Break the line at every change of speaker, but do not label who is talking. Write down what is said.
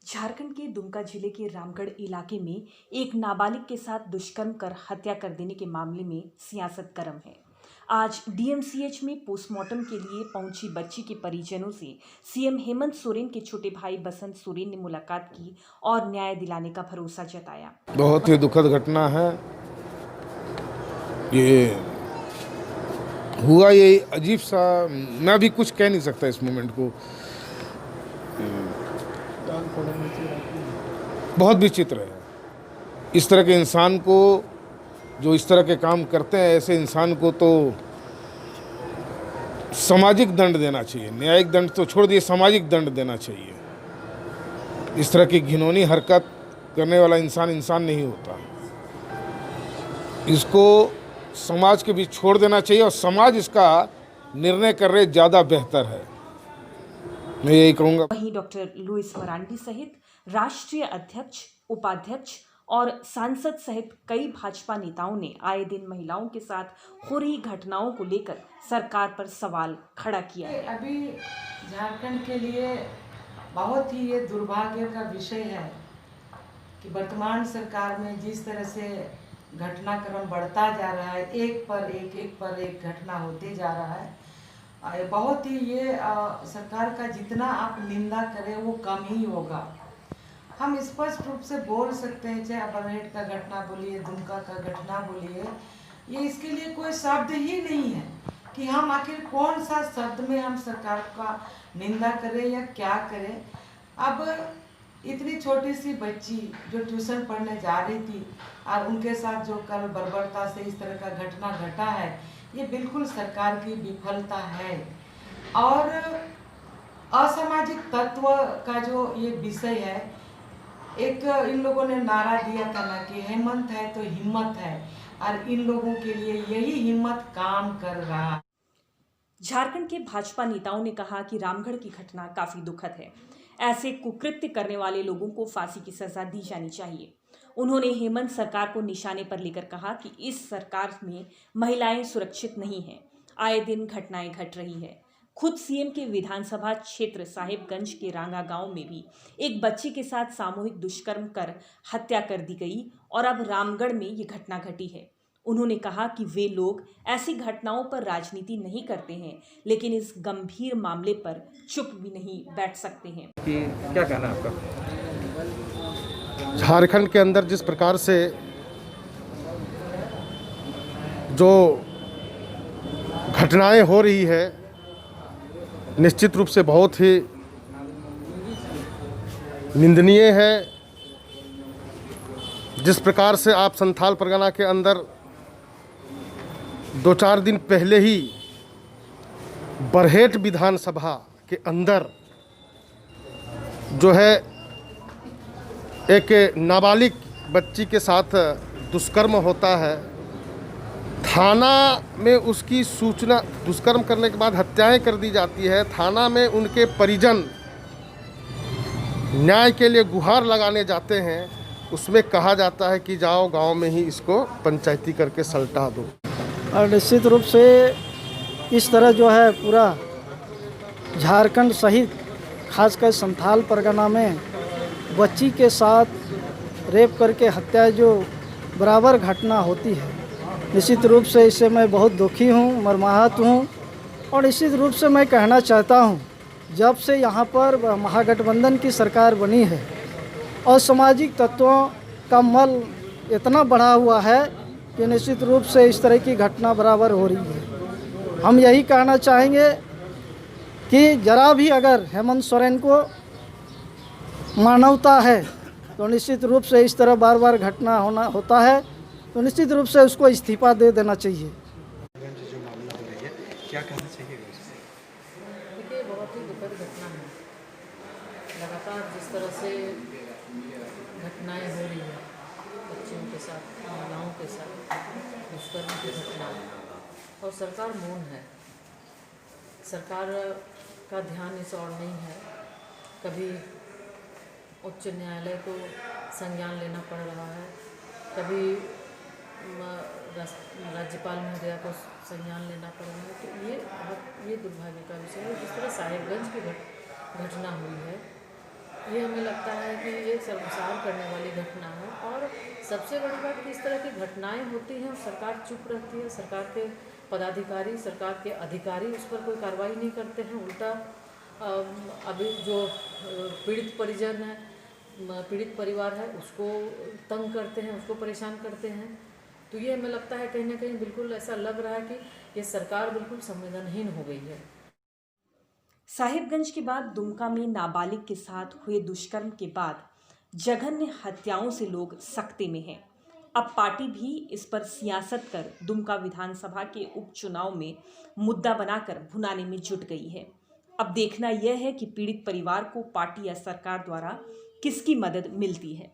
झारखंड के दुमका जिले के रामगढ़ इलाके में एक नाबालिग के साथ दुष्कर्म कर हत्या कर देने के मामले में सियासत गर्म है। आज डीएमसीएच में पोस्टमार्टम के लिए पहुंची बच्ची के परिजनों से सीएम हेमंत सोरेन के छोटे भाई बसंत सोरेन ने मुलाकात की और न्याय दिलाने का भरोसा जताया।
बहुत ही दुखद घटना है। ये हुआ, ये अजीब सा, मैं भी कुछ कह नहीं सकता इस मोमेंट को। बहुत विचित्र है। इस तरह के इंसान को, जो इस तरह के काम करते हैं, ऐसे इंसान को तो सामाजिक दंड देना चाहिए। न्यायिक दंड तो छोड़ दिए, सामाजिक दंड देना चाहिए। इस तरह की घिनौनी हरकत करने वाला इंसान इंसान नहीं होता। इसको समाज के बीच छोड़ देना चाहिए और समाज इसका निर्णय कर रहे ज़्यादा बेहतर है, मैं यही कहूँगा।
वहीं डॉक्टर लुइस मरांडी सहित राष्ट्रीय अध्यक्ष, उपाध्यक्ष और सांसद सहित कई भाजपा नेताओं ने आए दिन महिलाओं के साथ हो रही घटनाओं को लेकर सरकार पर सवाल खड़ा किया है।
अभी झारखंड के लिए बहुत ही ये दुर्भाग्य का विषय है कि वर्तमान सरकार में जिस तरह से घटनाक्रम बढ़ता जा रहा है, एक पर एक घटना होते जा रहा है। बहुत ही ये सरकार का जितना आप निंदा करें वो कम ही होगा। हम स्पष्ट रूप से बोल सकते हैं, चाहे बरहेट का घटना बोलिए, दुमका का घटना बोलिए, ये इसके लिए कोई शब्द ही नहीं है कि हम आखिर कौन सा शब्द में हम सरकार का निंदा करें या क्या करें। अब इतनी छोटी सी बच्ची जो ट्यूशन पढ़ने जा रही थी और उनके साथ जो कल बर्बरता से इस तरह का घटना घटा है, ये बिल्कुल सरकार की विफलता है। और असामाजिक तत्व का जो ये विषय है, एक इन लोगों ने नारा दिया था ना कि हेमंत है तो हिम्मत है, और इन लोगों के लिए यही हिम्मत काम कर रहा है।
झारखंड के भाजपा नेताओं ने कहा कि रामगढ़ की घटना काफी दुखद है। ऐसे कुकृत्य करने वाले लोगों को फांसी की सजा दी जानी चाहिए। उन्होंने हेमंत सरकार को निशाने पर लेकर कहा कि इस सरकार में महिलाएं सुरक्षित नहीं हैं। आए दिन घटनाएं घट रही है। खुद सीएम के विधानसभा क्षेत्र साहिबगंज के रांगा गांव में भी एक बच्ची के साथ सामूहिक दुष्कर्म कर हत्या कर दी गई और अब रामगढ़ में ये घटना घटी है। उन्होंने कहा कि वे लोग ऐसी घटनाओं पर राजनीति नहीं करते हैं, लेकिन इस गंभीर मामले पर चुप भी नहीं बैठ सकते हैं।
कि क्या कहना है आपका?
झारखंड के अंदर जिस प्रकार से जो घटनाएं हो रही है, निश्चित रूप से बहुत ही निंदनीय है। जिस प्रकार से आप संथाल परगना के अंदर 2-4 दिन पहले ही बरहेट विधानसभा के अंदर जो है एक नाबालिग बच्ची के साथ दुष्कर्म होता है, थाना में उसकी सूचना, दुष्कर्म करने के बाद हत्याएं कर दी जाती है, थाना में उनके परिजन न्याय के लिए गुहार लगाने जाते हैं, उसमें कहा जाता है कि जाओ गांव में ही इसको पंचायती करके सलटा दो।
और निश्चित रूप से इस तरह जो है पूरा झारखंड सहित खासकर संथाल परगना में बच्ची के साथ रेप करके हत्या जो बराबर घटना होती है, निश्चित रूप से इससे मैं बहुत दुखी हूँ, मर्माहत हूँ। और निश्चित रूप से मैं कहना चाहता हूँ, जब से यहाँ पर महागठबंधन की सरकार बनी है और सामाजिक तत्वों का मल इतना बढ़ा हुआ है कि निश्चित रूप से इस तरह की घटना बराबर हो रही है। हम यही कहना चाहेंगे कि जरा भी अगर हेमंत सोरेन को मानवता है तो निश्चित रूप से इस तरह बार बार घटना होता है तो निश्चित रूप से उसको इस्तीफा दे देना चाहिए।
जो मामला हो रही है, क्या कहना चाहिए?
देखिए, बहुत ही दुखद घटना है। लगातार जिस तरह से घटनाएं हो रही है बच्चियों के साथ, महिलाओं के साथ दुष्कर्म की घटना, और सरकार मौन है। सरकार का ध्यान इस ओर नहीं है। कभी उच्च न्यायालय को संज्ञान लेना पड़ रहा है, कभी राज्यपाल महोदया को संज्ञान लेना पड़ रहा है। तो ये दुर्भाग्य का विषय है। जिस तरह साहिबगंज की घटना हुई है,
ये हमें लगता है कि ये शर्मसार करने वाली घटना है। और सबसे बड़ी बात कि इस तरह की घटनाएं होती हैं और सरकार चुप रहती है। सरकार के पदाधिकारी, सरकार के अधिकारी उस पर कोई कार्रवाई नहीं करते हैं। उल्टा अभी जो पीड़ित परिजन है, पीड़ित परिवार है, उसको तंग करते हैं, उसको परेशान करते हैं। तो ये हमें लगता है कहीं ना कहीं बिल्कुल ऐसा लग रहा है कि ये सरकार बिल्कुल संवेदनहीन हो गई है।
साहिबगंज के बाद दुमका में नाबालिग के साथ हुए दुष्कर्म के बाद जघन्य हत्याओं से लोग सख्ते में हैं। अब पार्टी भी इस पर सियासत कर दुमका विधानसभा के उपचुनाव में मुद्दा बनाकर भुनाने में जुट गई है। अब देखना यह है कि पीड़ित परिवार को पार्टी या सरकार द्वारा किसकी मदद मिलती है।